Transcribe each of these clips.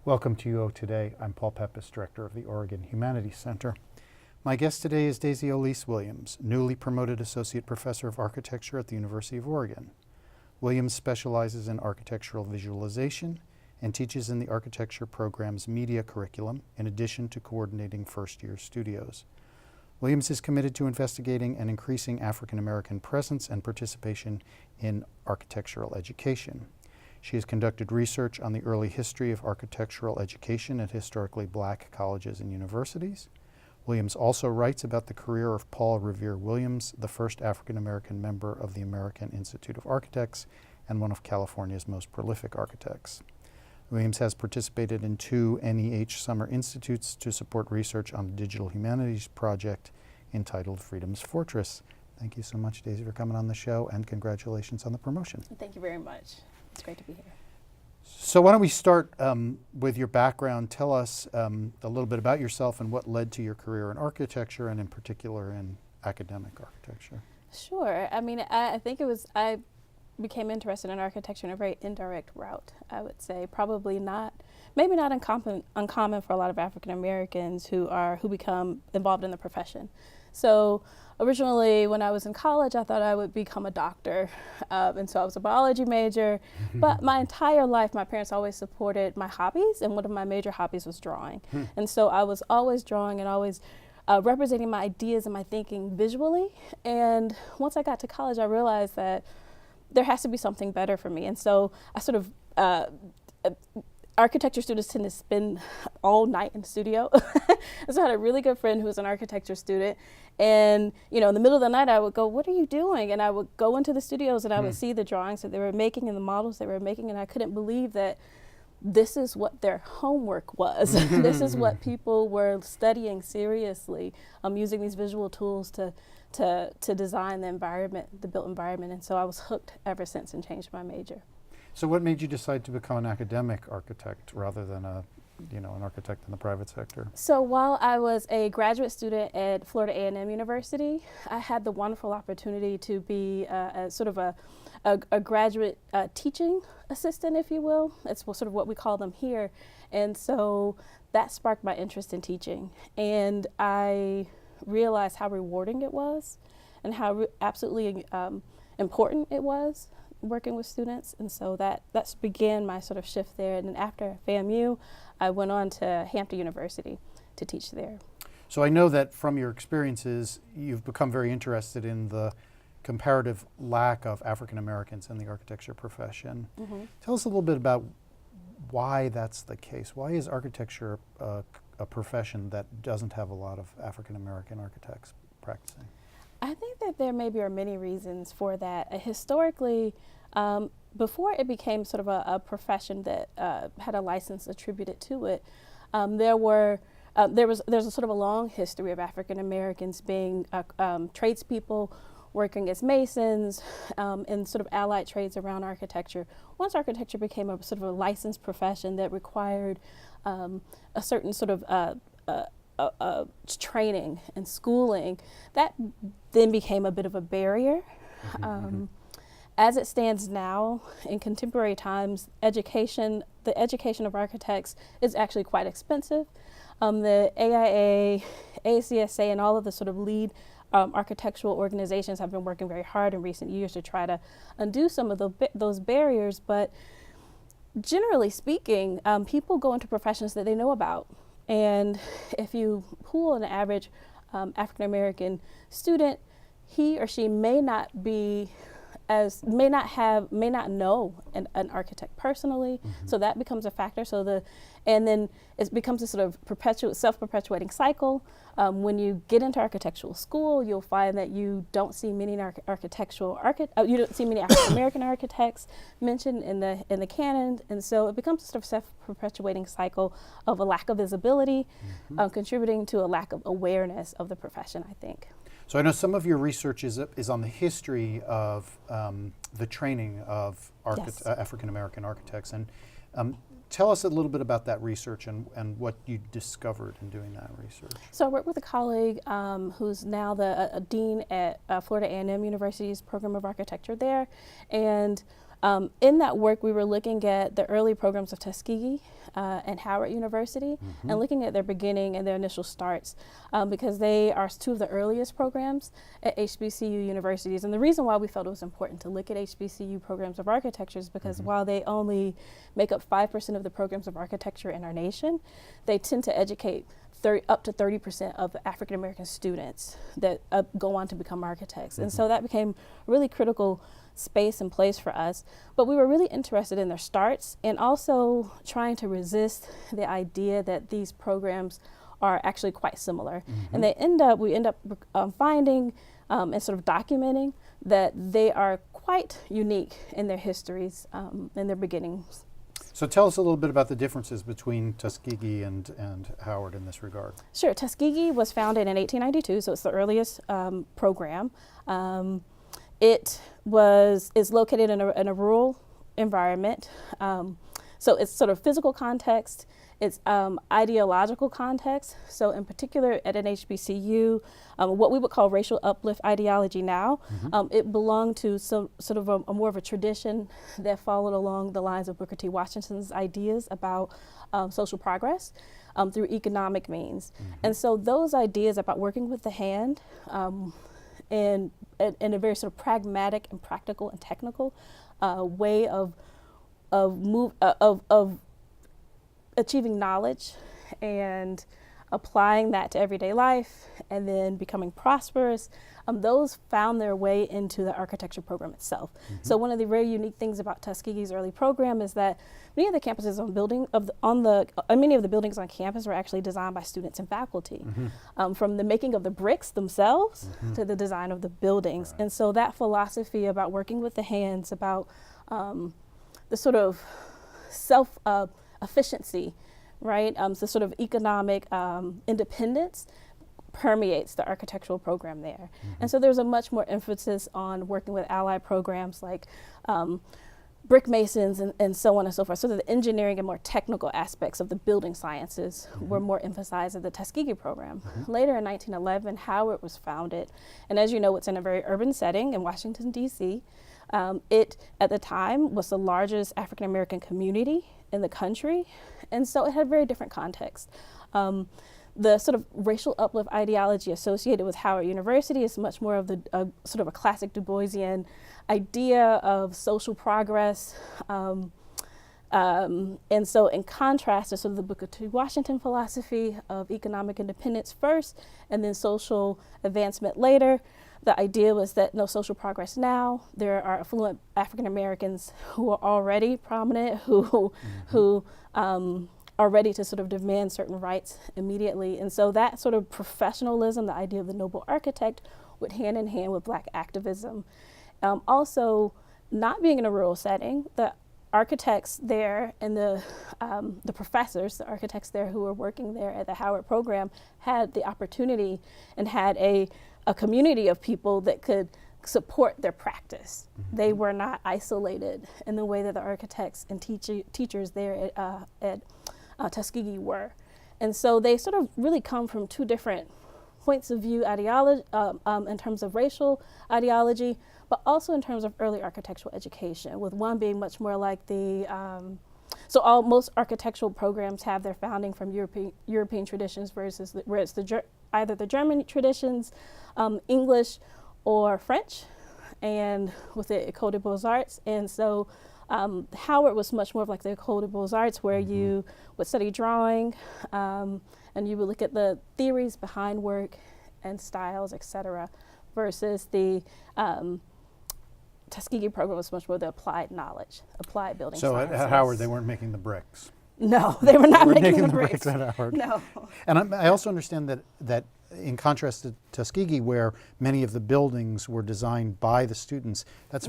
Welcome to UO Today. I'm Paul Peppis, Director of the Oregon Humanities Center. My guest today is Daisy Elise Williams, newly promoted Associate Professor of Architecture at the University of Oregon. Williams specializes in architectural visualization and teaches in the architecture program's media curriculum, in addition to coordinating first-year studios. Williams is committed to investigating and increasing African American presence and participation in architectural education. She has conducted research on the early history of architectural education at historically black colleges and universities. Williams also writes about the career of Paul Revere Williams, the first African American member of the American Institute of Architects and one of California's most prolific architects. Williams has participated in 2 NEH Summer Institutes to support research on a digital humanities project entitled Freedom's Fortress. Thank you so much, Daisy, for coming on the show, and congratulations on the promotion. Thank you very much. It's great to be here. So why don't we start with your background. Tell us a little bit about yourself and what led to your career in architecture, and in particular in academic architecture. Sure. I mean, I think I became interested in architecture in a very indirect route, I would say. Probably not, maybe not uncommon for a lot of African Americans who become involved in the profession. So originally, when I was in college, I thought I would become a doctor, and so I was a biology major. But my entire life, my parents always supported my hobbies, and one of my major hobbies was drawing. And so I was always drawing and always representing my ideas and my thinking visually. And once I got to college, I realized that there has to be something better for me. And so I sort of architecture students tend to spend all night in the studio. So I had a really good friend who was an architecture student. And, you know, in the middle of the night, I would go, "What are you doing?" And I would go into the studios and I would see the drawings that they were making and the models they were making. And I couldn't believe that this is what their homework was. This is what people were studying seriously, using these visual tools to design the environment, the built environment. And so I was hooked ever since and changed my major. So what made you decide to become an academic architect rather than an architect in the private sector? So while I was a graduate student at Florida A&M University, I had the wonderful opportunity to be a graduate teaching assistant, if you will. It's sort of what we call them here. And so that sparked my interest in teaching. And I realized how rewarding it was and how absolutely important it was working with students. And so that's began my sort of shift there. And then after FAMU, I went on to Hampton University to teach there. So I know that from your experiences, you've become very interested in the comparative lack of African Americans in the architecture profession. Tell us a little bit about why that's the case. Why is architecture a profession that doesn't have a lot of African American architects practicing? I think that there maybe are many reasons for that. Historically, before it became sort of a profession that had a license attributed to it, there's a sort of a long history of African Americans being tradespeople, working as masons, and sort of allied trades around architecture. Once architecture became a sort of a licensed profession that required a certain sort of training and schooling, that then became a bit of a barrier. As it stands now, in contemporary times, the education of architects is actually quite expensive. The AIA, ACSA, and all of the sort of lead architectural organizations have been working very hard in recent years to try to undo some of those barriers. But generally speaking, people go into professions that they know about. And if you pool an average African American student, he or she may not know an architect personally, so that becomes a factor. And then it becomes a sort of self-perpetuating cycle. When you get into architectural school, you'll find that you don't see many you don't see many African American architects mentioned in the canon, and so it becomes a sort of self-perpetuating cycle of a lack of visibility, contributing to a lack of awareness of the profession, I think. So I know some of your research is on the history of the training of African American architects, and tell us a little bit about that research and what you discovered in doing that research. So I worked with a colleague who's now the dean at Florida A&M University's program of architecture there, and In that work, we were looking at the early programs of Tuskegee and Howard University, and looking at their beginning and their initial starts, because they are two of the earliest programs at HBCU universities. And the reason why we felt it was important to look at HBCU programs of architecture is because while they only make up 5% of the programs of architecture in our nation, they tend to educate up to 30% of African American students that go on to become architects. And so that became really critical space and place for us. But we were really interested in their starts and also trying to resist the idea that these programs are actually quite similar. And we end up finding and sort of documenting that they are quite unique in their histories and their beginnings. So tell us a little bit about the differences between Tuskegee and Howard in this regard. Sure. Tuskegee was founded in 1892, so it's the earliest program. It is located in a rural environment. So it's sort of physical context, it's ideological context. So in particular at an HBCU, what we would call racial uplift ideology now, it belonged to sort of a more of a tradition that followed along the lines of Booker T. Washington's ideas about social progress through economic means. And so those ideas about working with the hand in a very sort of pragmatic and practical and technical way of achieving knowledge and applying that to everyday life and then becoming prosperous, those found their way into the architecture program itself. So one of the very unique things about Tuskegee's early program is that many of the campuses many of the buildings on campus were actually designed by students and faculty, from the making of the bricks themselves to the design of the buildings. And so that philosophy about working with the hands, about the sort of self-efficiency, right? So sort of economic independence permeates the architectural program there. And so there's a much more emphasis on working with allied programs like brick masons and so on and so forth. So that the engineering and more technical aspects of the building sciences were more emphasized at the Tuskegee program. Later in 1911, Howard was founded. And as you know, it's in a very urban setting in Washington, D.C. It, at the time, was the largest African American community in the country. And so it had a very different context. The sort of racial uplift ideology associated with Howard University is much more of the sort of a classic Du Boisian idea of social progress. And so in contrast to sort of the Booker T. Washington philosophy of economic independence first and then social advancement later, the idea was that no social progress now. There are affluent African Americans who are already prominent, who are ready to sort of demand certain rights immediately. And so that sort of professionalism, the idea of the noble architect, went hand in hand with Black activism. Also, not being in a rural setting, the architects there and the professors, the architects there who were working there at the Howard program had the opportunity and had a community of people that could support their practice. They were not isolated in the way that the architects and teachers there at Tuskegee were. And so they sort of really come from two different points of view ideology, in terms of racial ideology, but also in terms of early architectural education, with one being much more like most architectural programs have their founding from European traditions versus where it's either the German traditions, English or French, and with the École des Beaux-Arts. And so Howard was much more of like the École des Beaux-Arts, where you would study drawing, and you would look at the theories behind work and styles, etc., versus the Tuskegee program was much more the applied knowledge, applied building sciences. So at Howard, they weren't making the bricks. No, they were not making the bricks at Howard. No. And I also understand that in contrast to Tuskegee, where many of the buildings were designed by the students, that's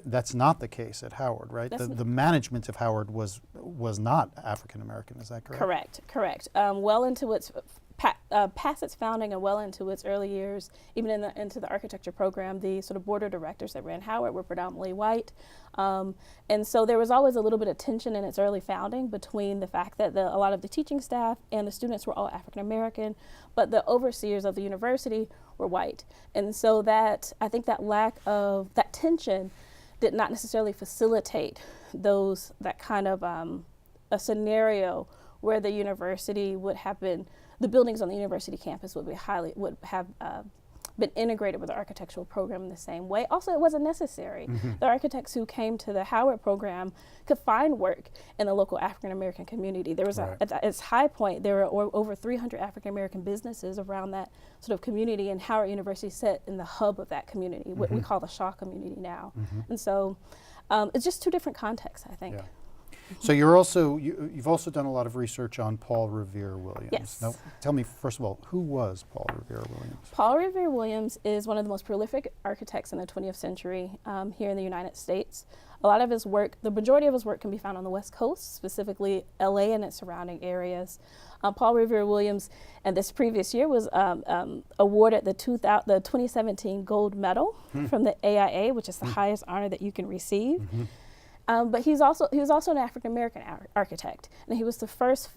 that's not the case at Howard, right? The management of Howard was not African American. Is that correct? Correct. Well into its past its founding and well into its early years, even into the architecture program, the sort of board of directors that ran Howard were predominantly white. And so there was always a little bit of tension in its early founding between the fact that a lot of the teaching staff and the students were all African American, but the overseers of the university were white. And so I think that lack of that tension did not necessarily facilitate that kind of a scenario where the university would have been, the buildings on the university campus would have been integrated with the architectural program in the same way. Also, it wasn't necessary. The architects who came to the Howard program could find work in the local African-American community. There was, at its high point, there were over 300 African-American businesses around that sort of community, and Howard University sat in the hub of that community, what we call the Shaw community now. And so it's just two different contexts, I think. Yeah. So you've also done a lot of research on Paul Revere Williams. Yes. Now, tell me, first of all, who was Paul Revere Williams? Paul Revere Williams is one of the most prolific architects in the 20th century here in the United States. A lot of his work, the majority of his work, can be found on the West Coast, specifically LA and its surrounding areas. Paul Revere Williams, and this previous year, was awarded the 2017 Gold Medal from the AIA, which is the highest honor that you can receive. But he was also an African-American architect, and he was the first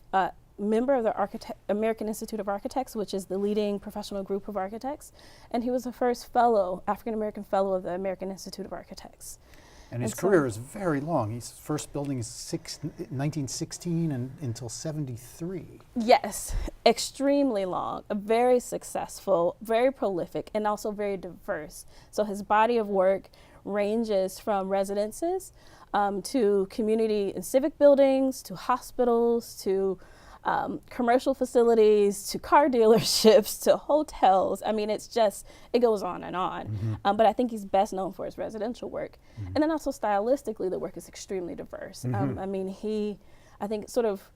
member of the American Institute of Architects, which is the leading professional group of architects, and he was the first African-American fellow of the American Institute of Architects. And his career is very long. His first building is 1916 and until 73. Yes, extremely long, very successful, very prolific, and also very diverse. So his body of work ranges from residences to community and civic buildings, to hospitals, to commercial facilities, to car dealerships, to hotels. I mean, it goes on and on. But I think he's best known for his residential work. And then also stylistically, the work is extremely diverse. I mean, I think sort of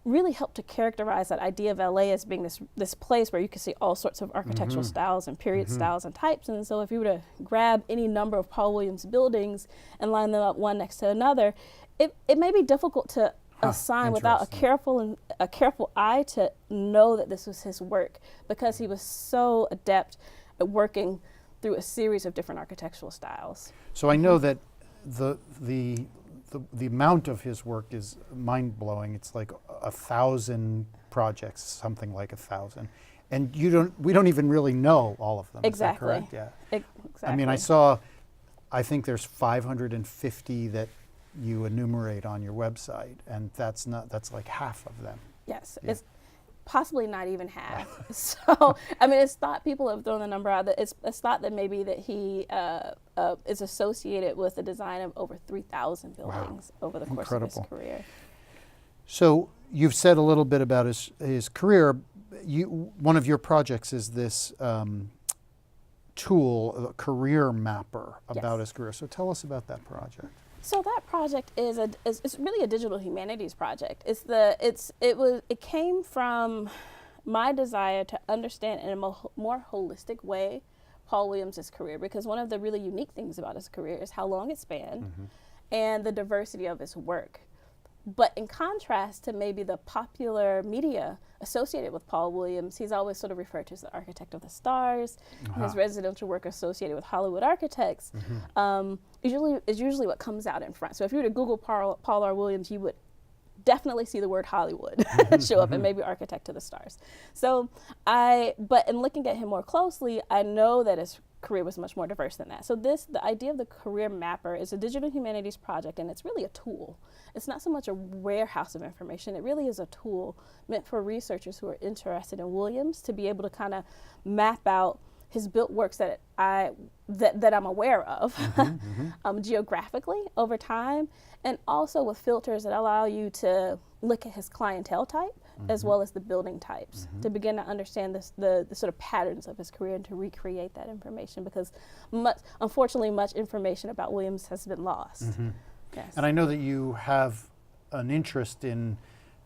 really helped to characterize that idea of LA as being this place where you can see all sorts of architectural styles and period styles and types. And so if you were to grab any number of Paul Williams buildings and line them up one next to another, it may be difficult to assign without a careful eye to know that this was his work, because he was so adept at working through a series of different architectural styles. So I know that the amount of his work is mind-blowing. It's like 1,000 projects, something like 1,000. And we don't even really know all of them. Exactly. Is that correct? Yeah. Exactly. I mean, I think there's 550 that you enumerate on your website, and that's like half of them. Yes, yeah. It's possibly not even half. So, I mean, it's thought, people have thrown the number out, that it's thought that maybe that he is associated with the design of over 3,000 buildings over the course of his career. So you've said a little bit about his career. One of your projects is this tool, Careermapper, about his career. So tell us about that project. So that project is it's really a digital humanities project. It came from my desire to understand in a more holistic way Paul Williams' career, because one of the really unique things about his career is how long it spanned and the diversity of his work. But in contrast to maybe the popular media associated with Paul Williams, he's always sort of referred to as the architect of the stars. His residential work associated with Hollywood architects is usually what comes out in front. So if you were to Google Paul R. Williams, you would definitely see the word Hollywood show up, and maybe architect to the stars. So but in looking at him more closely, I know that his career was much more diverse than that. So the idea of the Careermapper is a digital humanities project, and it's really a tool. It's not so much a warehouse of information. It really is a tool meant for researchers who are interested in Williams to be able to kind of map out his built works that I'm aware of geographically over time, and also with filters that allow you to look at his clientele type as well as the building types to begin to understand the sort of patterns of his career and to recreate that information, because unfortunately much information about Williams has been lost. Yes. And I know that you have an interest in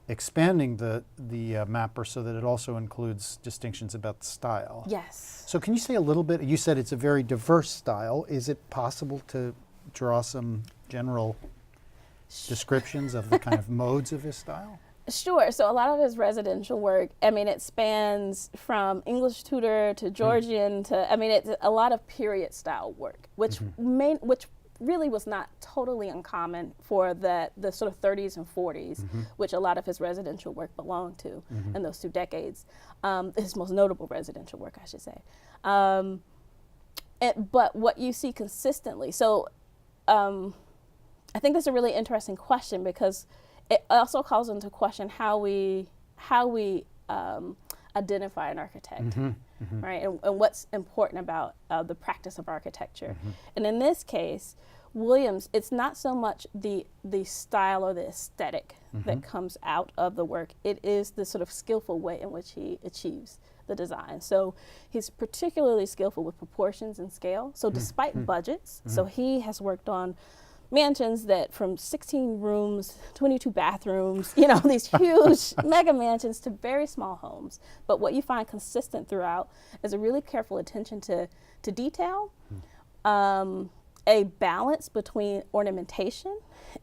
expanding the mapper so that it also includes distinctions about style. Yes. So can you say a little bit, you said it's a very diverse style. Is it possible to draw some general descriptions of the kind of modes of his style? Sure. So a lot of his residential work, I mean, it spans from English Tudor to Georgian to, I mean, it's a lot of period style work, which really was not totally uncommon for the sort of 30s and 40s, which a lot of his residential work belonged to in those 2 decades. His most notable residential work, I should say. But what you see consistently, so I think that's a really interesting question because it also calls into question how we identify an architect, right? And what's important about the practice of architecture. And in this case, Williams, it's not so much the style or the aesthetic that comes out of the work. It is the sort of skillful way in which he achieves the design. So he's particularly skillful with proportions and scale. So despite budgets, so he has worked on mansions that from 16 rooms, 22 bathrooms, you know, these huge mega mansions to very small homes. But what you find consistent throughout is a really careful attention to detail, a balance between ornamentation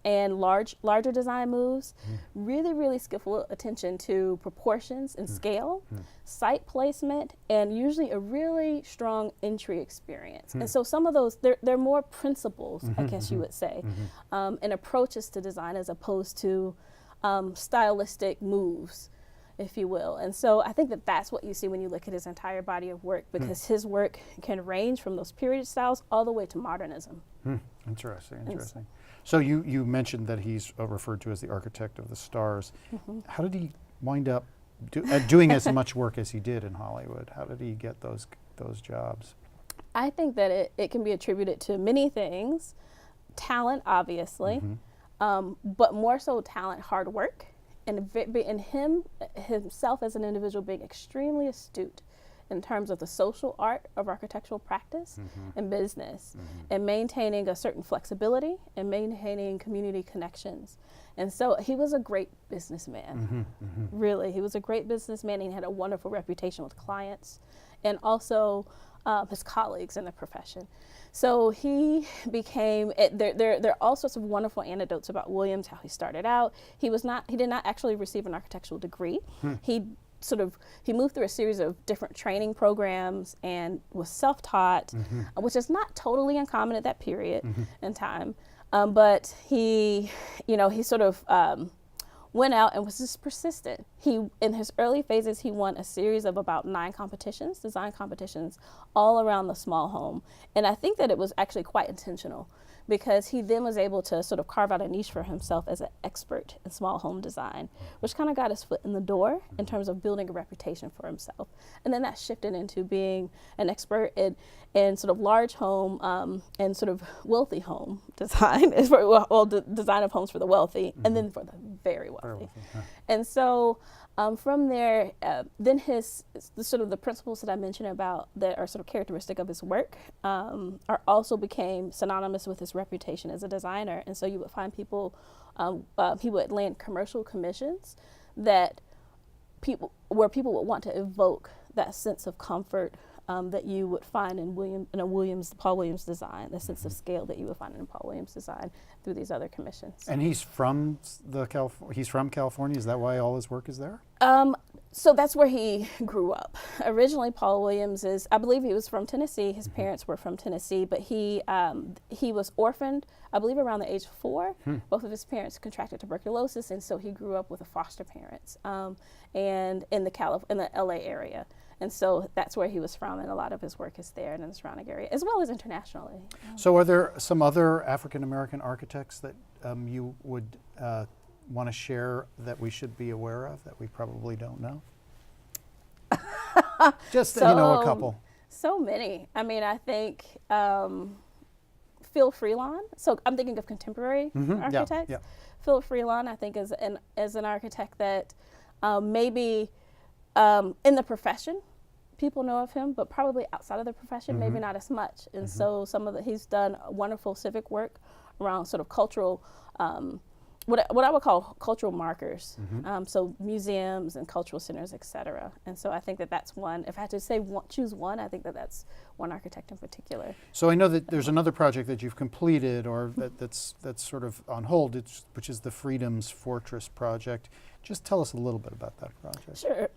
and larger design moves, really skillful attention to proportions and scale, site placement, and usually a really strong entry experience. And so some of those, they're more principles, I guess you would say, and approaches to design as opposed to stylistic moves, if you will. And so I think that that's what you see when you look at his entire body of work, because his work can range from those period styles all the way to modernism. Interesting. So you mentioned that he's referred to as the architect of the stars. How did he wind up doing as much work as he did in Hollywood? How did he get those jobs? I think that it can be attributed to many things. Talent, obviously, but more so talent, hard work, and himself as an individual being extremely astute in terms of the social art of architectural practice and business, and maintaining a certain flexibility and maintaining community connections. And so he was a great businessman, really. He was a great businessman, and he had a wonderful reputation with clients and also his colleagues in the profession. So he became, there are all sorts of wonderful anecdotes about Williams, how he started out. He did not actually receive an architectural degree. He moved through a series of different training programs and was self-taught, which is not totally uncommon at that period in time. But he sort of went out and was just persistent. In his early phases, he won a series of about 9 competitions, design competitions, all around the small home. And I think that it was actually quite intentional, because he then was able to sort of carve out a niche for himself as an expert in small home design, which kind of got his foot in the door in terms of building a reputation for himself. And then that shifted into being an expert in sort of large home and sort of wealthy home design, design of homes for the wealthy, and then for the very wealthy. And so from there, then the principles that I mentioned about that are sort of characteristic of his work are also became synonymous with his reputation as a designer. And so you would find people, he would land commercial commissions where people would want to evoke that sense of comfort that you would find in Paul Williams design, the sense of scale that you would find in Paul Williams design through these other commissions. And he's from California. Is that why all his work is there? So that's where he grew up. Originally, Paul Williams I believe he was from Tennessee. His parents were from Tennessee, but he was orphaned, I believe, around the age of 4. Both of his parents contracted tuberculosis, and so he grew up with foster parents, and in the LA area. And so that's where he was from, and a lot of his work is there and in the surrounding area, as well as internationally. So are there some other African-American architects that you would want to share that we should be aware of that we probably don't know? Just, a couple. So many. I mean, I think Phil Freelon. So I'm thinking of contemporary architects. Yeah. Phil Freelon, I think, is an architect that maybe in the profession, people know of him, but probably outside of the profession, maybe not as much. And so he's done wonderful civic work around sort of cultural, what I would call cultural markers. So museums and cultural centers, et cetera. And so I think that's one. If I had to choose one, I think that's one architect in particular. So I know that there's another project that you've completed, or that's sort of on hold, which is the Freedom's Fortress project. Just tell us a little bit about that project. Sure.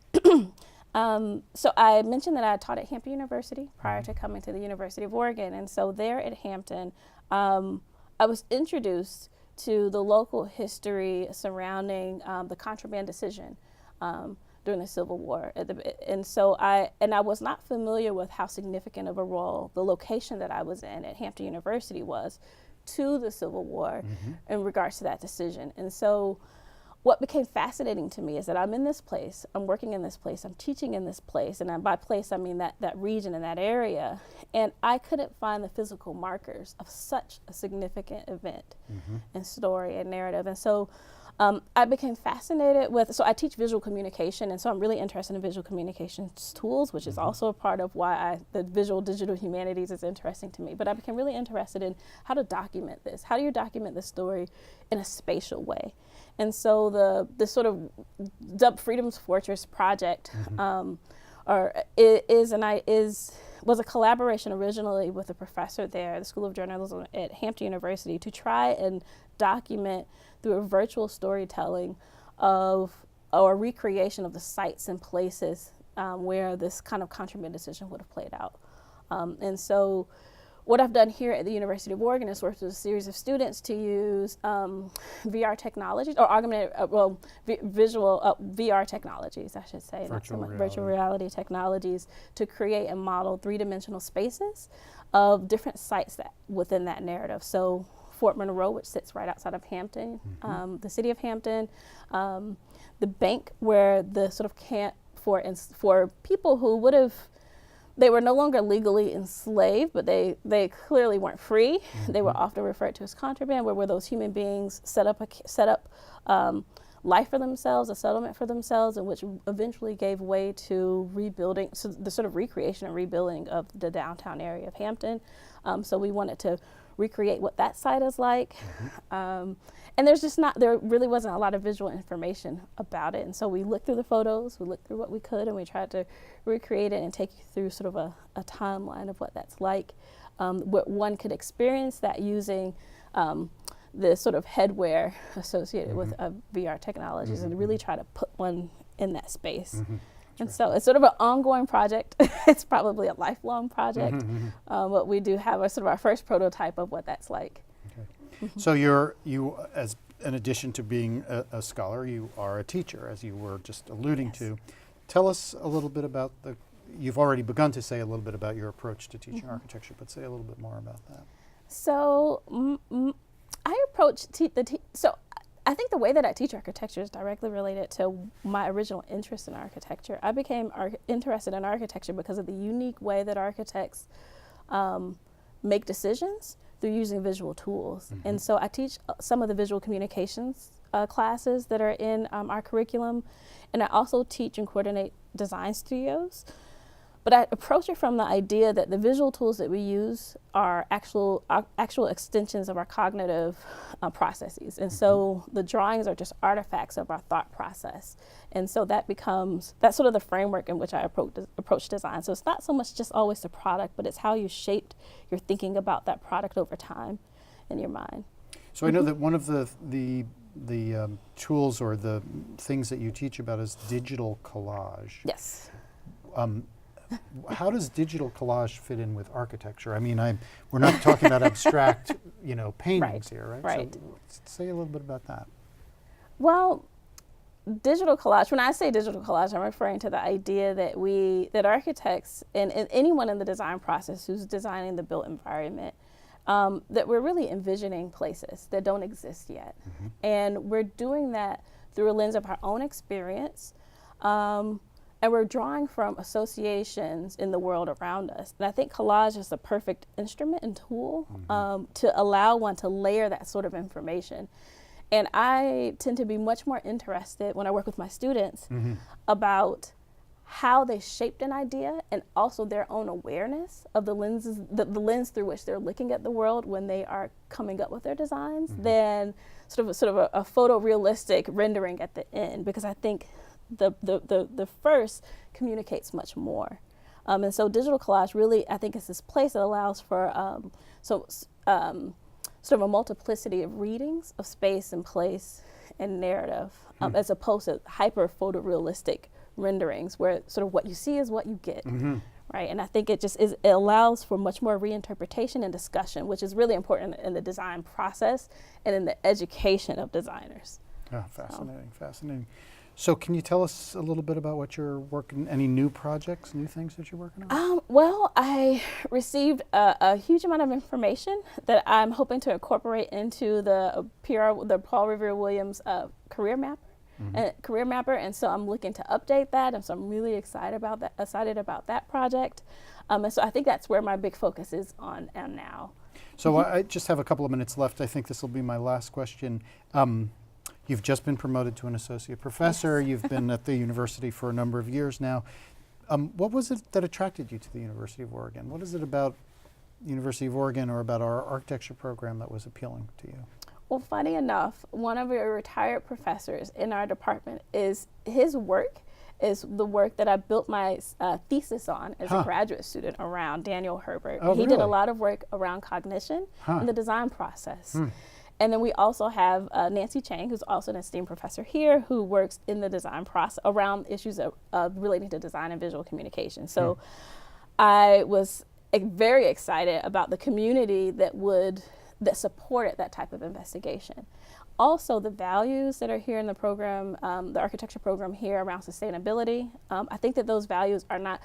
So I mentioned that I taught at Hampton University prior to coming to the University of Oregon. And so there at Hampton, I was introduced to the local history surrounding the Contraband Decision during the Civil War. And I was not familiar with how significant of a role the location that I was in at Hampton University was to the Civil War in regards to that decision. And so what became fascinating to me is that I'm in this place, I'm working in this place, I'm teaching in this place, and by place I mean that region and that area, and I couldn't find the physical markers of such a significant event and story and narrative. And so I became fascinated so I teach visual communication, and so I'm really interested in visual communications tools, which is also a part of why the visual digital humanities is interesting to me. But I became really interested in how to document this. How do you document the story in a spatial way? And so the sort of dubbed Freedom's Fortress project was a collaboration originally with a professor there at the School of Journalism at Hampton University to try and document through a virtual storytelling of or recreation of the sites and places where this kind of contraband decision would have played out. And so what I've done here at the University of Oregon is worked with a series of students to use VR technologies, or augmented, VR technologies, I should say, virtual reality technologies, to create and model three-dimensional spaces of different sites that within that narrative. So Fort Monroe, which sits right outside of Hampton, the city of Hampton, the bank where the sort of camp for people who would have, they were no longer legally enslaved, but they clearly weren't free. They were often referred to as contraband, where those human beings set up life for themselves, a settlement for themselves, and which eventually gave way to rebuilding, so the sort of recreation and rebuilding of the downtown area of Hampton. So we wanted to recreate what that site is like. And there really wasn't a lot of visual information about it. And so we looked through the photos, we looked through what we could, and we tried to recreate it and take you through sort of a timeline of what that's like. What one could experience that using the sort of headwear associated with VR technologies, and really try to put one in that space. And so it's sort of an ongoing project. It's probably a lifelong project, but we do have sort of our first prototype of what that's like. Okay. So you, as in addition to being a scholar, you are a teacher, as you were just alluding to. Tell us a little bit about you've already begun to say a little bit about your approach to teaching architecture, but say a little bit more about that. So I approach so I think the way that I teach architecture is directly related to my original interest in architecture. I became interested in architecture because of the unique way that architects make decisions through using visual tools. And so I teach some of the visual communications classes that are in our curriculum, and I also teach and coordinate design studios. But I approach it from the idea that the visual tools that we use are actual extensions of our cognitive processes. And so the drawings are just artifacts of our thought process. And so that's sort of the framework in which I approach design. So it's not so much just always the product, but it's how you shaped your thinking about that product over time in your mind. So I know that one of the tools or the things that you teach about is digital collage. Yes. How does digital collage fit in with architecture? I mean, we're not talking about abstract, paintings here, right? Right. So say a little bit about that. Well, digital collage, when I say digital collage, I'm referring to the idea that architects and anyone in the design process who's designing the built environment, that we're really envisioning places that don't exist yet. And we're doing that through a lens of our own experience. And we're drawing from associations in the world around us. And I think collage is the perfect instrument and tool to allow one to layer that sort of information. And I tend to be much more interested when I work with my students about how they shaped an idea and also their own awareness of the lens through which they're looking at the world when they are coming up with their designs than sort of a photorealistic rendering at the end, because I think the first communicates much more. And so digital collage really, I think, is this place that allows for sort of a multiplicity of readings of space and place and narrative, as opposed to hyper photorealistic renderings where sort of what you see is what you get. Right, and I think it allows for much more reinterpretation and discussion, which is really important in the design process and in the education of designers. Fascinating, fascinating. So can you tell us a little bit about what you're working, any new projects, new things that you're working on? Well, I received a huge amount of information that I'm hoping to incorporate into the Paul Revere Williams Careermapper. Careermapper, and so I'm looking to update that, and so I'm really excited about that project. And so I think that's where my big focus is on now. So I just have a couple of minutes left. I think this will be my last question. You've just been promoted to an associate professor. Yes. You've been at the university for a number of years now. What was it that attracted you to the University of Oregon? What is it about University of Oregon or about our architecture program that was appealing to you? Well, funny enough, one of your retired professors in our department his work is the work that I built my thesis on as a graduate student around Daniel Herbert. Oh, he really? did a lot of work around cognition and the design process. And then we also have Nancy Chang, who's also an esteemed professor here, who works in the design process around issues relating to design and visual communication. So I was very excited about the community that supported that type of investigation. Also, the values that are here in the program, the architecture program here around sustainability, I think that those values are not,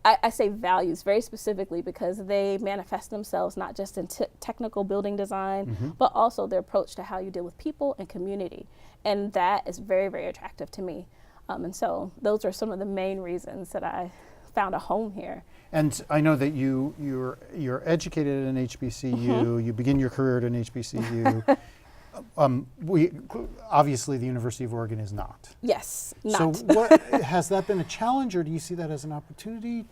I say values very specifically because they manifest themselves not just in technical building design, but also the approach to how you deal with people and community. And that is very, very attractive to me. And so those are some of the main reasons that I found a home here. And I know that you're educated at an HBCU. You begin your career at an HBCU. Obviously, the University of Oregon is not. Yes, not. So, has that been a challenge, or do you see that as an opportunity?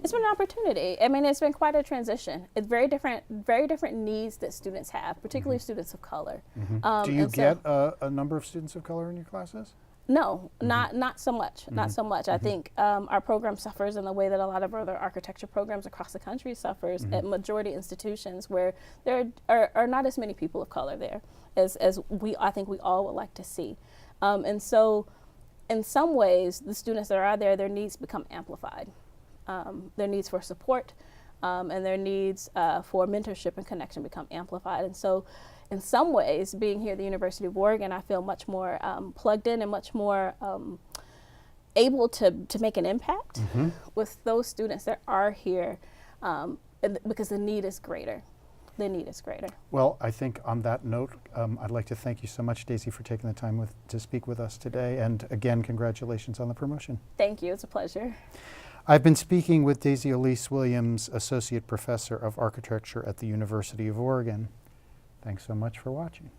It's been an opportunity. I mean, it's been quite a transition. It's very different needs that students have, particularly students of color. Do you get a number of students of color in your classes? No, not so much. Not so much. I think our program suffers in the way that a lot of other architecture programs across the country suffers at majority institutions, where there are not as many people of color there as I think we all would like to see. And so, in some ways, the students that are out there, their needs become amplified. Their needs for support and their needs for mentorship and connection become amplified. And so, in some ways, being here at the University of Oregon, I feel much more plugged in and much more able to make an impact with those students that are here because the need is greater. The need is greater. Well, I think on that note, I'd like to thank you so much, Daisy, for taking the time to speak with us today. And again, congratulations on the promotion. Thank you. It's a pleasure. I've been speaking with Daisy Elise Williams, Associate Professor of Architecture at the University of Oregon. Thanks so much for watching.